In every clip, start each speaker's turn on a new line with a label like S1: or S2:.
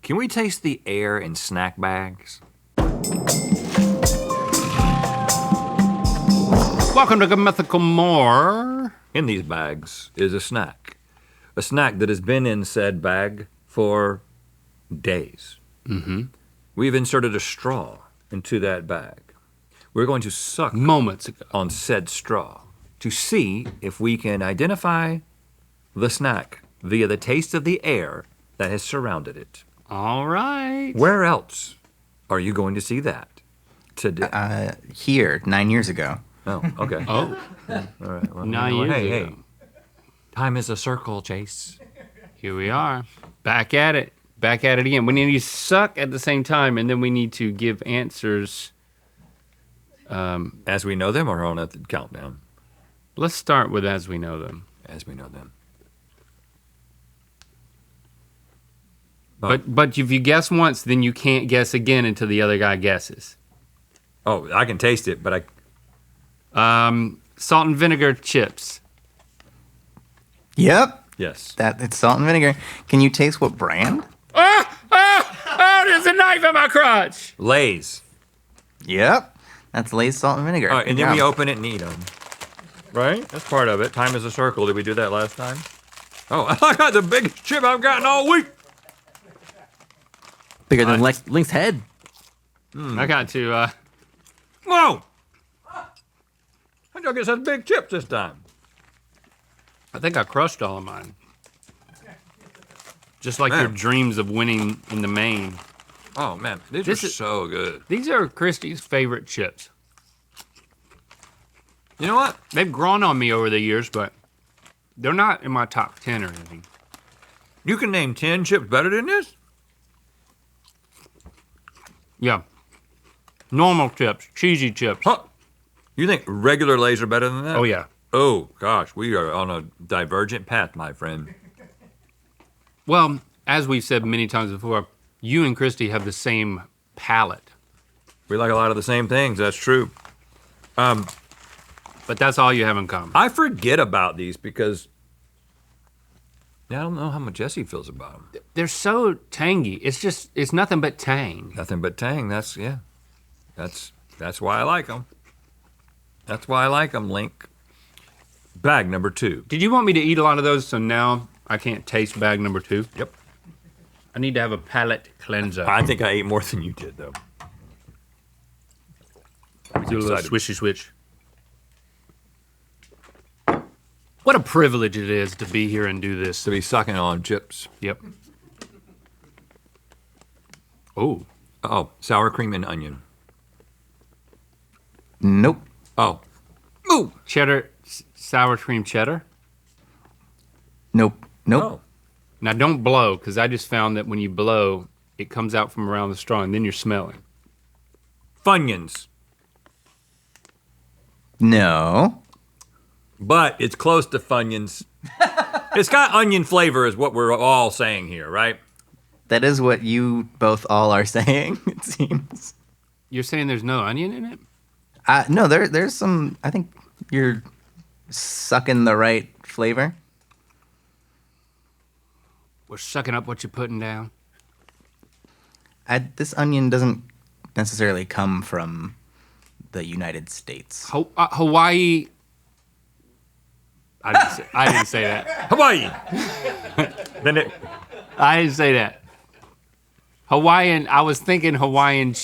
S1: Can we taste the air in snack bags?
S2: Welcome to Mythical More.
S1: In these bags is a snack that has been in said bag for days.
S2: Mm-hmm.
S1: We've inserted a straw into that bag. We're going to suck
S2: Moments ago
S1: on said straw to see if we can identify the snack via the taste of the air that has surrounded it.
S2: All right.
S1: Where else are you going to see that today?
S3: Here, 9 years ago.
S1: Oh, okay.
S2: Oh.
S1: All right. Well,
S2: 9 years ago.
S1: Hey. Time is a circle, Chase.
S2: Here we are. Back at it. Back at it again. We need to suck at the same time, and then we need to give answers.
S1: As we know them or on a countdown?
S2: Let's start with as we know them.
S1: As we know them.
S2: But if you guess once, then you can't guess again until the other guy guesses.
S1: Oh, I can taste it, but I...
S2: Salt and vinegar chips.
S3: Yep.
S1: Yes.
S3: It's salt and vinegar. Can you taste what brand?
S2: Oh, there's a knife in my crotch.
S1: Lay's.
S3: Yep. That's Lay's salt and vinegar.
S1: All right, and then we open it and eat them. Right? That's part of it. Time is a circle. Did we do that last time? Oh, I got the biggest chip I've gotten all week.
S3: Bigger than Link's head.
S2: I got to,
S1: Whoa! How'd y'all get such big chips this time?
S2: I think I crushed all of mine. Just like your dreams of winning in the main.
S1: Oh, man. These are so good.
S2: These are Christy's favorite chips.
S1: You know what?
S2: They've grown on me over the years, but they're not in my top 10 or anything.
S1: You can name 10 chips better than this?
S2: Yeah. Normal chips, cheesy chips.
S1: Huh. You think regular Lay's are better than that?
S2: Oh, yeah.
S1: Oh, gosh. We are on a divergent path, my friend.
S2: Well, as we've said many times before, you and Christy have the same palate.
S1: We like a lot of the same things. That's true.
S2: But that's all you have in common.
S1: I forget about these because I don't know how much Jesse feels about them.
S2: They're so tangy. It's nothing but tang.
S1: Nothing but tang. That's why I like them. That's why I like them, Link. Bag number 2.
S2: Did you want me to eat a lot of those so now I can't taste bag number 2?
S1: Yep.
S2: I need to have a palate cleanser.
S1: I think I ate more than you did, though.
S2: Do a little swishy switch. What a privilege it is to be here and do this.
S1: To be sucking on chips.
S2: Yep. Oh.
S1: Oh, sour cream and onion.
S3: Nope.
S1: Oh.
S2: Ooh. Cheddar, sour cream cheddar.
S3: Nope.
S1: Oh.
S2: Now don't blow, because I just found that when you blow, it comes out from around the straw and then you're smelling.
S1: Funyuns.
S3: No.
S1: But it's close to Funyuns. It's got onion flavor is what we're all saying here, right?
S3: That is what you both all are saying, it seems.
S2: You're saying there's no onion in it?
S3: No, there's some, I think you're sucking the right flavor.
S2: We're sucking up what you're putting down.
S3: This onion doesn't necessarily come from the United States.
S2: Hawaii. I didn't say that.
S1: Hawaii.
S2: I didn't say that. Hawaiian. I was thinking Hawaiian,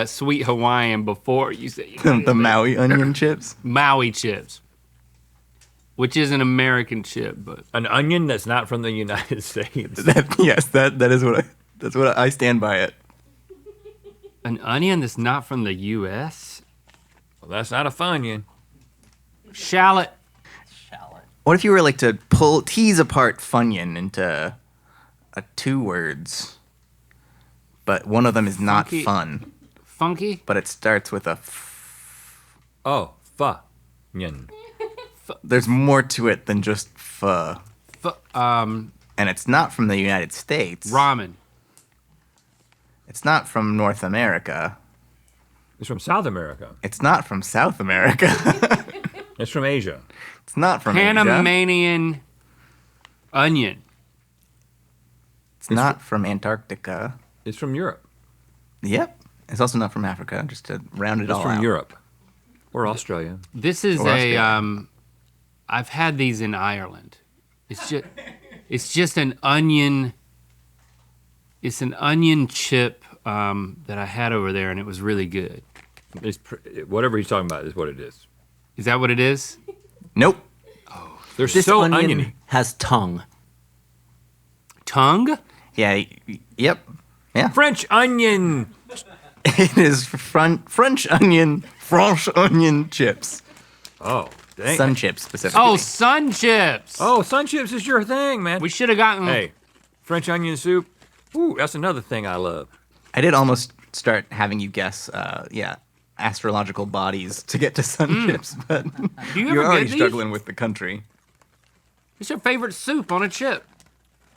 S2: sweet Hawaiian before you said
S3: The Maui onion chips?
S2: Maui chips, which is an American chip, but
S1: An onion that's not from the United States.
S3: That's what I stand by it.
S2: an onion that's not from the U.S.
S1: Well, that's not a Funyun.
S2: Shallot.
S3: What if you were like to tease apart Funyun into 2 words, but one of them is not
S2: Funky.
S3: fun,
S2: Funky.
S3: but it starts with a f.
S1: Oh, Funyun.
S3: There's more to it than just f.
S2: And
S3: And it's not from the United States.
S2: ramen.
S3: It's not from North America.
S1: It's from South America.
S3: It's not from South America.
S1: It's from Asia.
S3: It's not from Asia.
S2: Panamanian onion.
S3: It's not from Antarctica.
S1: It's from Europe.
S3: Yep. It's also not from Africa, just to round it
S1: It's
S3: all
S1: from
S3: out.
S1: Europe. Or Australia.
S2: This is
S3: Or Australia.
S2: I've had these in Ireland. It's just an onion. It's an onion chip that I had over there, and it was really good.
S1: Whatever he's talking about is what it is.
S2: Is that what it is?
S3: Nope.
S1: They're
S4: This
S1: so
S4: onion
S1: oniony.
S4: has tongue.
S2: Tongue?
S3: Yeah, yep. Yeah.
S1: French onion.
S3: It is French onion chips.
S1: Oh, dang.
S3: Sun chips specifically.
S2: Oh, sun chips.
S1: Oh, sun chips is your thing, man.
S2: We should have gotten.
S1: Hey, French onion soup. Ooh, that's another thing I love.
S3: I did almost start having you guess, astrological bodies to get to sun chips, but
S2: Do you
S3: you're
S2: ever
S3: already
S2: get these?
S3: struggling with the country.
S2: It's your favorite soup on a chip,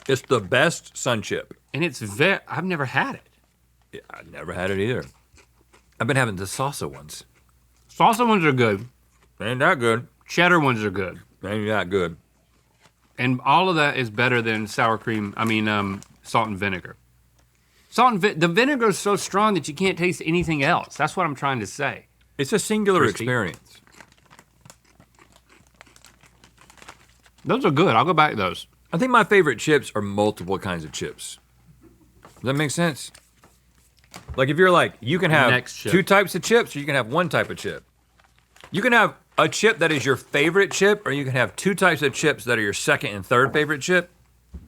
S1: It's the best sun chip.
S2: and it's I've never had it.
S1: Yeah, I've never had it either. I've been having the salsa ones.
S2: Salsa ones are good.
S1: They ain't that good.
S2: Cheddar ones are good,
S1: They ain't that good.
S2: and all of that is better than sour cream. Salt and vinegar. The vinegar is so strong that you can't taste anything else. That's what I'm trying to say.
S1: It's a singular
S2: Christy.
S1: experience.
S2: Those are good. I'll go back to those.
S1: I think my favorite chips are multiple kinds of chips. Does that make sense? Like if you're like, you can have
S2: Next chip.
S1: 2 types of chips, or you can have 1 type of chip. You can have a chip that is your favorite chip, or you can have 2 types of chips that are your second and third favorite chip.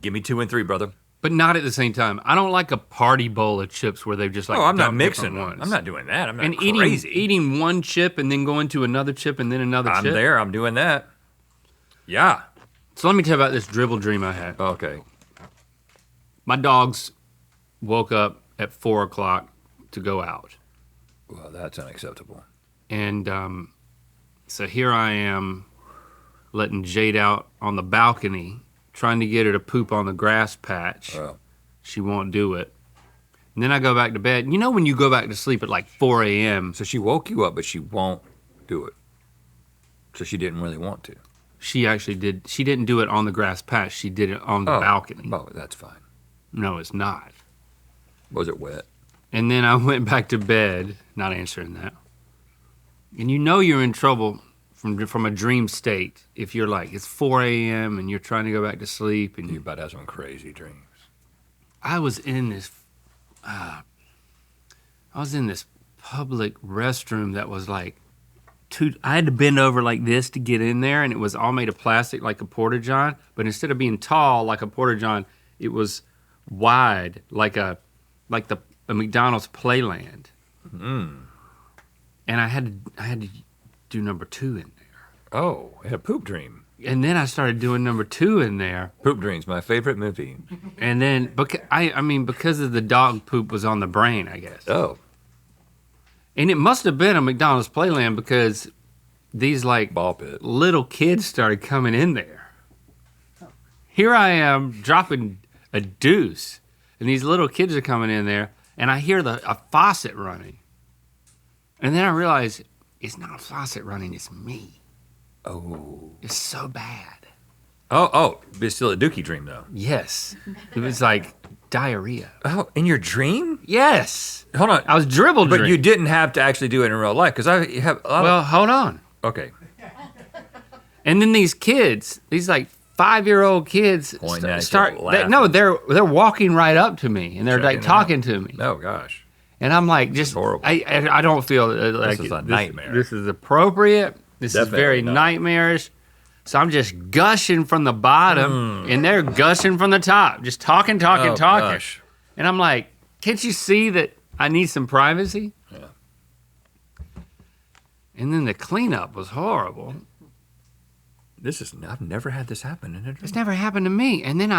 S1: Give me 2 and 3, brother.
S2: But not at the same time. I don't like a party bowl of chips where they've just like.
S1: Oh, I'm not
S2: dumped
S1: mixing
S2: different
S1: them.
S2: ones.
S1: I'm not doing that. I'm not
S2: And
S1: crazy.
S2: eating one chip and then going to another chip and then another
S1: I'm
S2: chip.
S1: there. I'm doing that. Yeah.
S2: So let me tell you about this dribble dream I had.
S1: Okay.
S2: My dogs woke up at 4 o'clock to go out.
S1: Well, that's unacceptable.
S2: And so here I am letting Jade out on the balcony, trying to get her to poop on the grass patch.
S1: Oh.
S2: She won't do it. And then I go back to bed. You know when you go back to sleep at like 4 a.m.,
S1: So she woke you up, but she won't do it. So she didn't really want to.
S2: she actually did. She didn't do it on the grass patch. She did it on the balcony.
S1: Oh, that's fine.
S2: No, it's not.
S1: Was it wet?
S2: And then I went back to bed, not answering that. And you know you're in trouble from a dream state if you're like, it's 4 a.m. and you're trying to go back to sleep. And
S1: You're about to have some crazy dreams.
S2: I was in this public restroom that was like I had to bend over like this to get in there, and it was all made of plastic like a porta-john, but instead of being tall like a porta-john, it was wide like a McDonald's Playland. And I had to do number 2 in there.
S1: Oh, I had a poop dream.
S2: And then I started doing number 2 in there.
S1: Poop Dreams, my favorite movie.
S2: And then because of the dog poop was on the brain, I guess.
S1: Oh,
S2: And it must have been a McDonald's Playland because these like
S1: ball pit.
S2: little kids started coming in there. Here I am dropping a deuce, and these little kids are coming in there, and I hear a faucet running. And then I realize it's not a faucet running, it's me.
S1: Oh.
S2: It's so bad.
S1: Oh, it's still a dookie dream though.
S2: Yes. It was like diarrhea.
S1: Oh, in your dream?
S2: Yes.
S1: Hold on.
S2: I was dribbled.
S1: But you didn't have to actually do it in real life because I have a lot
S2: Well, hold on.
S1: Okay.
S2: And then these kids, these like 5-year-old kids
S1: Pointing at you,
S2: start.
S1: laughing.
S2: They're walking right up to me and they're
S1: Checking
S2: like
S1: it
S2: talking to me,
S1: Oh gosh.
S2: and I'm like, just
S1: horrible.
S2: I don't feel like
S1: is a nightmare.
S2: This is appropriate. This
S1: Definitely
S2: is very
S1: not.
S2: nightmarish. So I'm just gushing from the bottom, and they're gushing from the top, just talking.
S1: Oh, gosh.
S2: And I'm like, can't you see that I need some privacy?
S1: Yeah.
S2: And then the cleanup was horrible.
S1: I've never had this happen in a dream.
S2: It's never happened to me. And then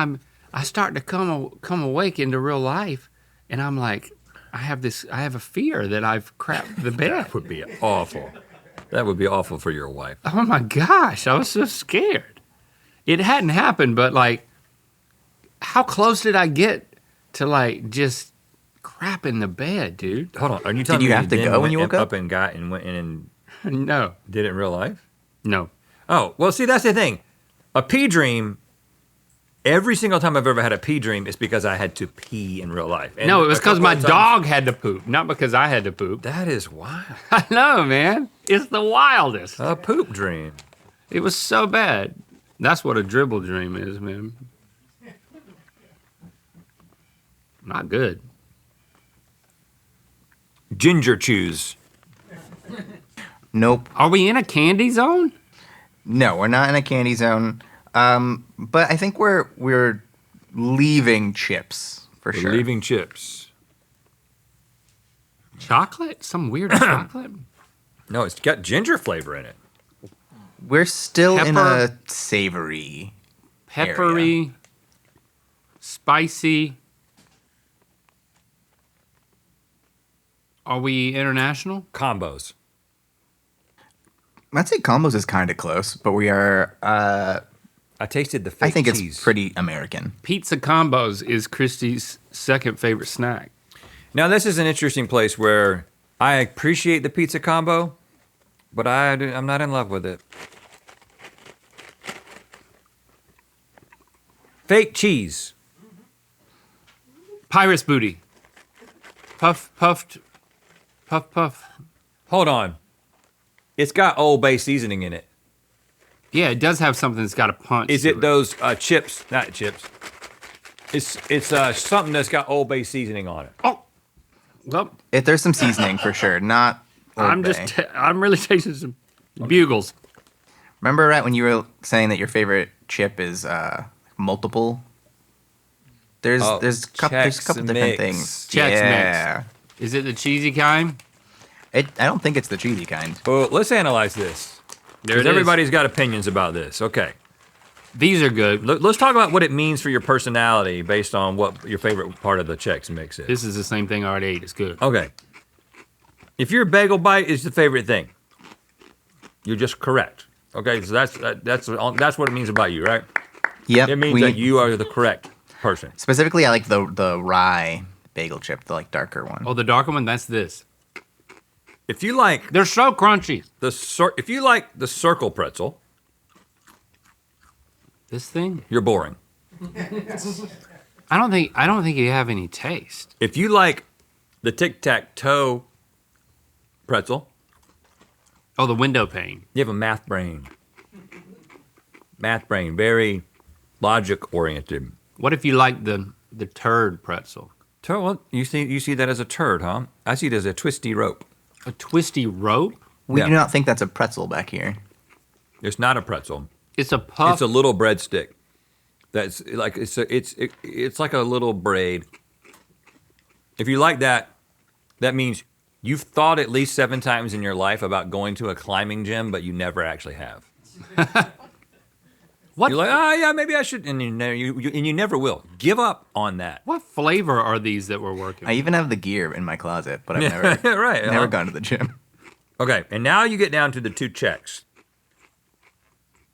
S2: I start to come awake into real life, and I'm like, I have a fear that I've crapped the bed.
S1: That would be awful. That would be awful for your wife.
S2: Oh my gosh, I was so scared. It hadn't happened, but like, how close did I get to like just crap in the bed, dude?
S1: Hold on. Are you telling
S3: you
S1: me
S3: have to
S1: then
S3: go when you
S1: went
S3: woke up?
S1: and got and went in and
S2: No,
S1: did it in real life?
S2: no.
S1: Oh, well, see, that's the thing. A pee dream Every single time I've ever had a pee dream, it's because I had to pee in real life. And
S2: No, it was
S1: a
S2: because
S1: couple
S2: my
S1: of times-
S2: dog had to poop, not because I had to poop.
S1: That is wild.
S2: I know, man. It's the wildest.
S1: A poop dream.
S2: It was so bad. That's what a dribble dream is, man. Not good.
S1: Ginger chews.
S3: Nope.
S2: Are we in a candy zone?
S3: No, we're not in a candy zone. But I think we're leaving chips for
S1: We're
S3: sure.
S1: leaving chips.
S2: Chocolate? Some weird chocolate?
S1: No, it's got ginger flavor in it.
S3: We're still in
S2: Pepper.
S3: a savory.
S2: Peppery, spicy. Are we international?
S1: Combos.
S3: I'd say combos is kind of close, but we are.
S1: I tasted the fake
S3: I think
S1: cheese.
S3: it's pretty American.
S2: Pizza combos is Christy's second favorite snack.
S1: Now, this is an interesting place where I appreciate the pizza combo, but I'm not in love with it. Fake cheese.
S2: Pirate's booty. Puff, puffed, puff, puff.
S1: Hold on. It's got Old Bay seasoning in it.
S2: Yeah, it does have something that's got a punch.
S1: Is
S2: to
S1: it those chips? Not chips. It's something that's got Old Bay seasoning on it.
S2: Oh, well,
S3: There's some seasoning for sure. Not. Old
S2: I'm
S3: Bay.
S2: I'm really tasting some bugles.
S3: Remember right when you were saying that your favorite chip is multiple? There's
S1: Oh,
S3: there's a couple
S1: Chex
S3: different
S1: Mix.
S3: things.
S2: Chex Mix.
S3: yeah.
S2: Is it the cheesy kind?
S3: I don't think it's the cheesy kind.
S1: Well, let's analyze this.
S2: There it
S1: Because
S2: is.
S1: everybody's got opinions about this. Okay.
S2: These are good.
S1: Let's talk about what it means for your personality based on what your favorite part of the Chex Mix is.
S2: This is the same thing I already ate. It's good.
S1: Okay. If your bagel bite is the favorite thing, you're just correct. Okay, so that's what it means about you, right?
S3: Yep.
S1: It means that you are the correct person.
S3: Specifically, I like the rye bagel chip, the like darker one.
S2: Oh, the darker one, that's this.
S1: If you like
S2: They're so crunchy.
S1: if you like the circle pretzel,
S2: This thing?
S1: you're boring.
S2: I don't think you have any taste.
S1: If you like the tic-tac-toe pretzel,
S2: Oh, the window pane.
S1: you have a math brain. Math brain, very logic oriented.
S2: What if you like the turd pretzel?
S1: Well, you see that as a turd, huh? I see it as a twisty rope.
S2: A twisty rope?
S3: We
S1: yeah.
S3: do not think that's a pretzel back here.
S1: It's not a pretzel.
S2: It's a puff.
S1: It's a little breadstick. That's like it's like a little braid. If you like that, that means you've thought at least 7 times in your life about going to a climbing gym, but you never actually have.
S2: What?
S1: You're like, yeah, maybe I should, and you never will. Give up on that.
S2: What flavor are these that we're working
S3: I
S2: with?
S3: even have the gear in my closet, but I've
S1: Yeah,
S3: never
S1: right.
S3: never gone to the gym.
S1: Okay, and now you get down to the 2 Chex.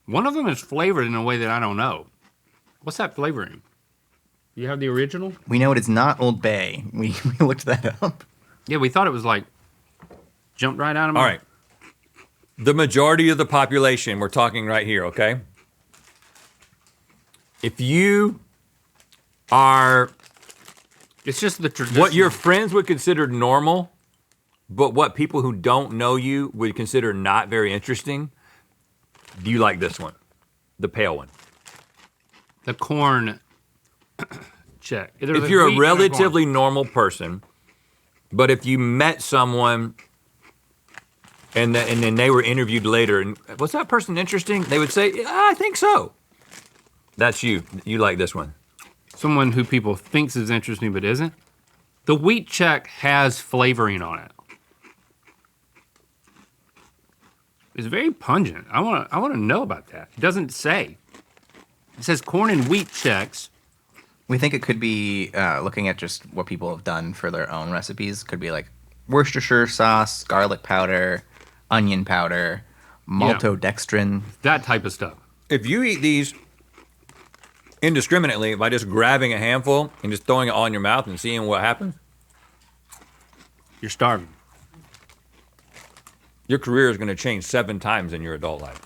S2: One of them is flavored in a way that I don't know. What's that flavoring? You have the original?
S3: We know it is not Old Bay. We looked that up.
S2: Yeah, we thought it was like jumped right out of my.
S1: All right. The majority of the population, we're talking right here, okay? If you are
S2: It's just the tradition.
S1: what your friends would consider normal, but what people who don't know you would consider not very interesting, do you like this one? The pale one.
S2: The corn check. There's
S1: If you're
S2: wheat
S1: a
S2: and
S1: relatively normal person, but if you met someone and then they were interviewed later and was that person interesting? They would say, yeah, I think so. That's you. You like this one.
S2: corn. Someone who people thinks is interesting but isn't. The wheat check has flavoring on it. It's very pungent. I want to know about that. It doesn't say. It says corn and wheat checks.
S3: We think it could be looking at just what people have done for their own recipes. Could be like Worcestershire sauce, garlic powder, onion powder, maltodextrin.
S2: That type of stuff.
S1: If you eat these indiscriminately by just grabbing a handful and just throwing it all in your mouth and seeing what happens,
S2: You're starving.
S1: your career is going to change 7 times in your adult life.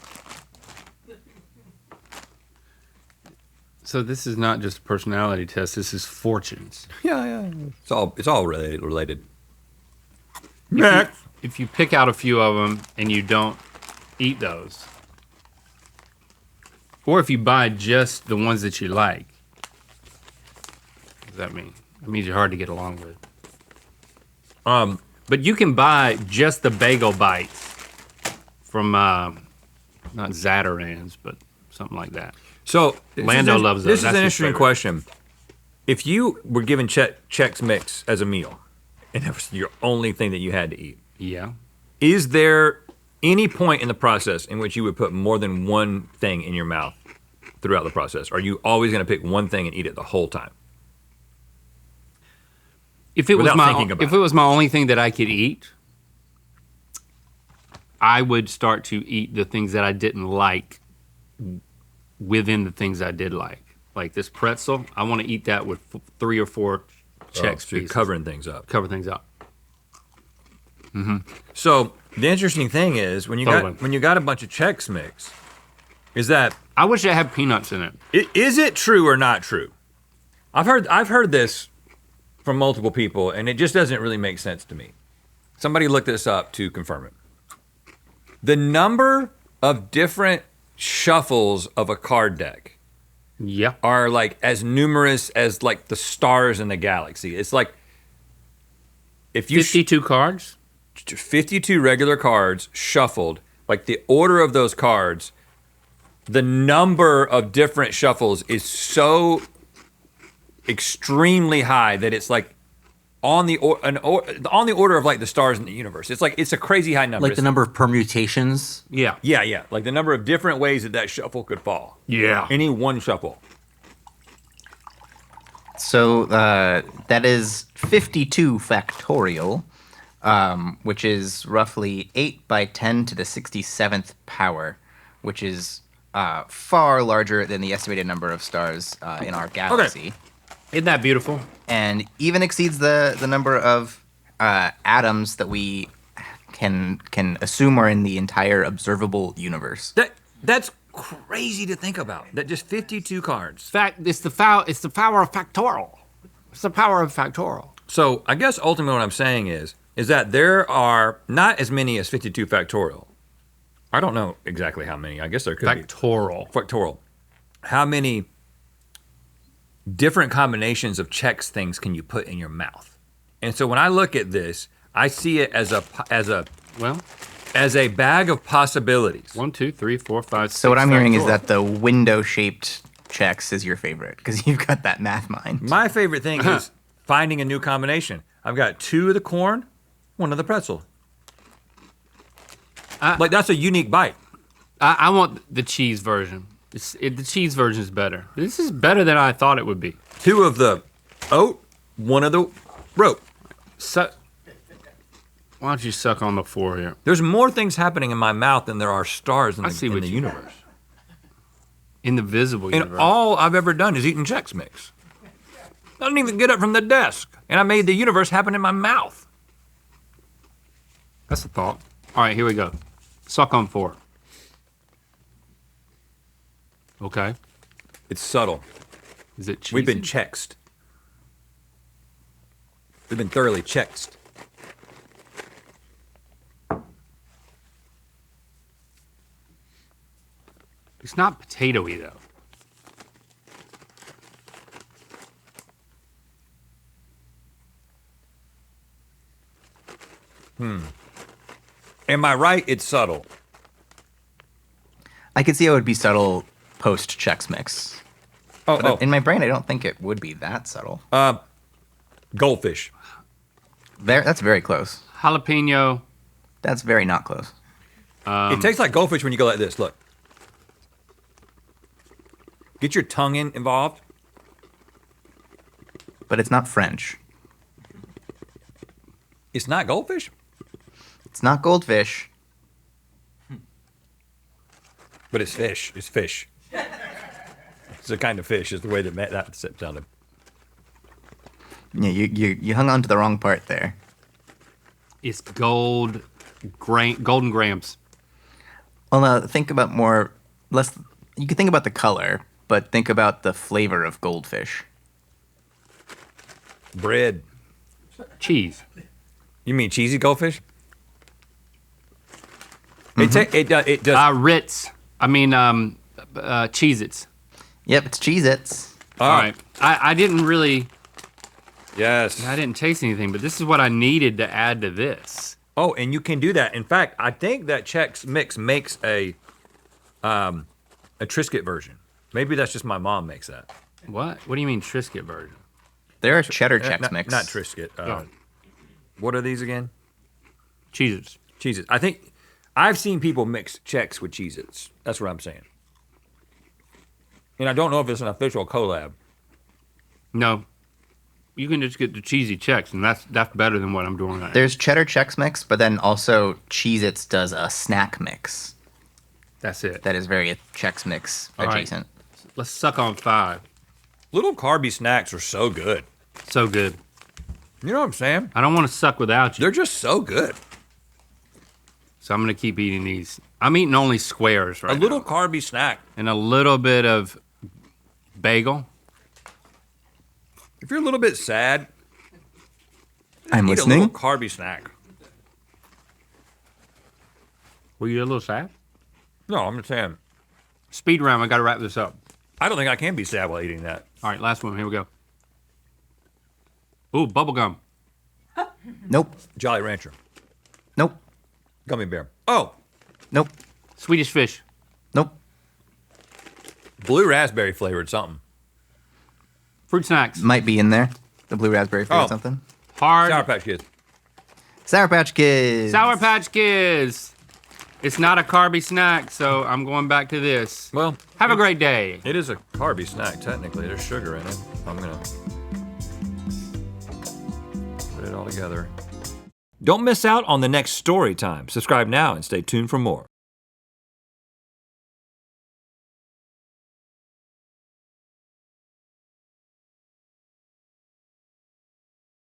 S2: So So this is not just a personality test. This is fortunes.
S1: Yeah. It's all related. Next.
S2: If you pick out a few of them and you don't eat those, or if you buy just the ones that you like, what does that mean? It means you're hard to get along with. But you can buy just the bagel bites from not Zatarain's, but something like that.
S1: So
S2: Lando loves those.
S1: This is
S2: That's
S1: an
S2: his
S1: interesting
S2: favorite.
S1: question. If you were given Chex Mix as a meal, and that was your only thing that you had to eat,
S2: Yeah.
S1: is there any point in the process in which you would put more than one thing in your mouth throughout the process? Are you always going to pick one thing and eat it the whole time?
S2: If it was
S1: Without
S2: my
S1: thinking about
S2: if it was my only thing that I could eat, I would start to eat the things that I didn't like within the things I did like. Like this pretzel, I want to eat that with 3 or 4 Chex
S1: So you're
S2: pieces.
S1: covering things up.
S2: Cover things up.
S1: So the interesting thing is when you
S2: Totally.
S1: got a bunch of Chex Mix, is that
S2: I wish it had peanuts in it.
S1: is it true or not true? I've heard this from multiple people, and it just doesn't really make sense to me. Somebody looked this up to confirm it. The number of different shuffles of a card deck
S2: Yeah.
S1: are like as numerous as like the stars in the galaxy. It's like if you
S2: 52 cards?
S1: 52 regular cards shuffled, like the order of those cards, the number of different shuffles is so extremely high that it's like on the order of like the stars in the universe. It's like it's a crazy high number.
S4: Like the number of permutations.
S2: Yeah.
S1: Yeah, like the number of different ways that shuffle could fall.
S2: Yeah.
S1: Any one shuffle.
S3: So that is 52 factorial, which is roughly 8 by 10 to the 67th power, which is far larger than the estimated number of stars in our galaxy.
S2: Isn't that beautiful?
S3: And even exceeds the number of atoms that we can assume are in the entire observable universe.
S1: That's crazy to think about. That just 52 cards.
S2: It's the power of factorial. It's the power of factorial.
S1: So I guess ultimately what I'm saying is that there are not as many as 52 factorial. I don't know exactly how many. I guess there could be. Factorial. How many different combinations of Chex things can you put in your mouth? And so when I look at this, I see it as a bag of possibilities.
S2: 1, 2, 3, 4, 5, 6.
S3: So what I'm hearing is
S2: factorial.
S3: that the window-shaped Chex is your favorite because you've got that math mind.
S1: My favorite thing is finding a new combination. I've got 2 of the corn, 1 of the pretzel. Like that's a unique bite.
S2: I want the cheese version. The cheese version is better. This is better than I thought it would be.
S1: 2 of the oat, 1 of the rope.
S2: Why don't you suck on the 4 here?
S1: There's more things happening in my mouth than there are stars in
S2: I see
S1: the
S2: what you-
S1: universe.
S2: In the visible
S1: And
S2: universe.
S1: all I've ever done is eaten Chex Mix. I didn't even get up from the desk, and I made the universe happen in my mouth.
S2: That's a thought. All right, here we go. Suck on 4. Okay.
S1: It's subtle.
S2: Is it cheesy?
S1: We've been checked. We've been thoroughly checked.
S2: It's not potatoey though.
S1: Am I right? It's subtle.
S3: I could see how it would be subtle post Chex Mix. But in my brain, I don't think it would be that subtle.
S1: Goldfish.
S3: That's very close.
S2: Jalapeno.
S3: That's very not close.
S1: It tastes like goldfish when you go like this. Look. Get your tongue involved.
S3: But it's not French.
S1: It's not goldfish,
S3: It's not goldfish.
S1: but it's fish. It's fish. It's a kind of fish, is the way that sounded.
S3: Yeah, you hung on to the wrong part there.
S2: It's golden grams.
S3: Well, now think about less. You could think about the color. but think about the flavor of goldfish.
S1: Bread.
S2: Cheese.
S1: You mean cheesy goldfish? It does.
S2: Ritz. I mean, Cheez-Its.
S3: Yep, it's Cheez-Its.
S2: All right. I didn't really,
S1: Yes.
S2: I didn't taste anything, but this is what I needed to add to this.
S1: Oh, and you can do that. In fact, I think that Chex Mix makes a Triscuit version. Maybe that's just my mom makes that.
S2: What? What do you mean Triscuit version?
S3: There are cheddar Chex Mix.
S1: Not Triscuit.
S2: Yeah.
S1: What are these again?
S2: Cheez-Its.
S1: Cheez-Its. I think I've seen people mix Chex with Cheez-Its. That's what I'm saying. And I don't know if it's an official collab.
S2: No. You can just get the cheesy Chex, and that's better than what I'm doing right now.
S3: There's cheddar Chex Mix, but then also Cheez-Its does a snack mix
S2: That's it.
S3: that is very Chex Mix
S2: All right.
S3: adjacent.
S2: Let's suck on 5.
S1: Little carby snacks are so good.
S2: So good.
S1: You know what I'm saying?
S2: I don't want to suck without you,
S1: They're just so good.
S2: so I'm going to keep eating these. I'm eating only squares right
S1: A little
S2: now.
S1: carby snack.
S2: And a little bit of bagel.
S1: If you're a little bit sad,
S3: I'm
S1: eat a
S3: listening.
S1: little carby snack.
S2: Were you a little sad?
S1: No, I'm just saying.
S2: Speed round, I got to wrap this up.
S1: I don't think I can be sad while eating that.
S2: All right, last one. Here we go. Ooh, bubble gum.
S3: Nope.
S1: Jolly Rancher.
S3: Nope.
S1: Gummy bear. Oh,
S3: Nope.
S2: Swedish fish.
S3: Nope.
S1: blue raspberry flavored something.
S2: Fruit snacks.
S3: Might be in there. The blue raspberry fruit
S1: Oh.
S3: or something.
S2: Hard.
S1: Sour Patch Kids.
S3: Sour Patch Kids.
S2: Sour Patch Kids. It's not a carby snack, so I'm going back to this.
S1: Well,
S2: Have a great day.
S1: it is a carby snack, technically. There's sugar in it. I'm gonna put it all together. Don't miss out on the next story time. Subscribe now and stay tuned for more.